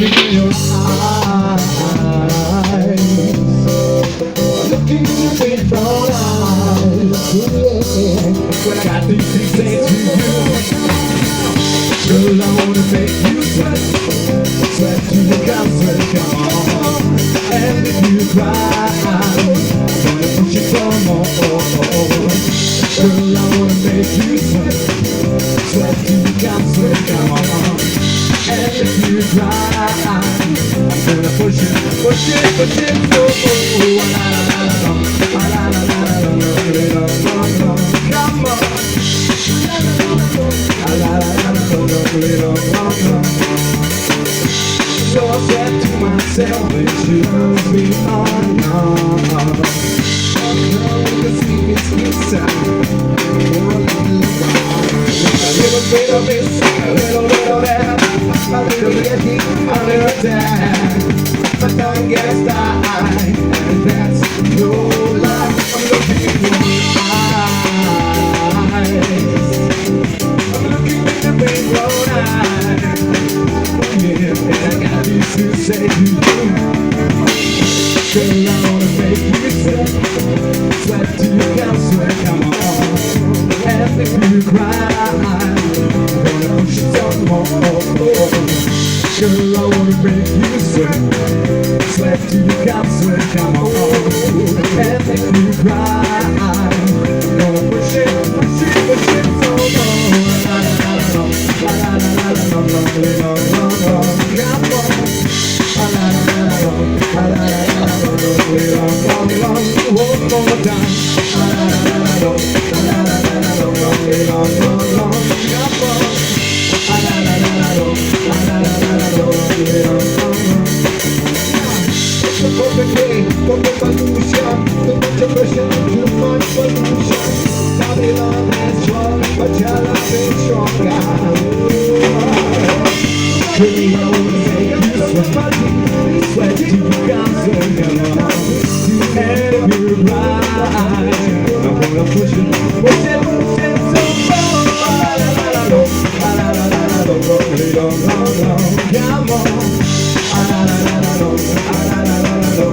looking in your eyes, looking in your big brown eyes, yeah. When I got these things to say to you, girl, I wanna make you sweat, sweat to the concert, come on. And if you cry, I'm gonna push you some more. Girl, I wanna make you sweat, sweat to the concert, come on. And if you cry, I'm gonna push it, push it, push it, oh, la la la la, la la la la la, come on. So I said to myself, they choose me or not. The sweet sound, a little bit of this, a little bit of that, a little bit of heat, a little that. But don't get started, and that's no lie. I'm looking in your eyes, I'm looking in the big brown eyes, yeah, and I got this to say to you. Girl, I wanna make you sweat, sweat till you can't sweat, come on. And if you cry, I'm gonna push it some more. Girl, I wanna make you sweat, sweat till you can't sweat, come on. And if you cry, I'm gonna push it, push it, push it some more. La la la la la, la la la la la la la, come on. La la la la la, la la la la. One more time. It's a perfect day for revolution. Too much oppression, too much pollution. Babylon is strong, but your love is stronger. Girl, I wanna make you sweat, sweat till you can't sweat, come on. And if you ride, I'm gonna push it, push it, push it so far. La la la la, la la la la, come on. La la la la, la la la la,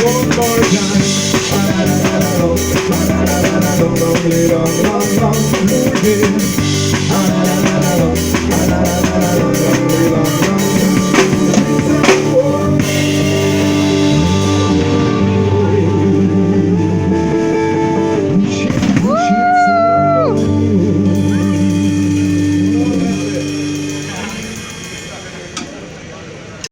one more time. La la la la, la la la la, move it. La la la.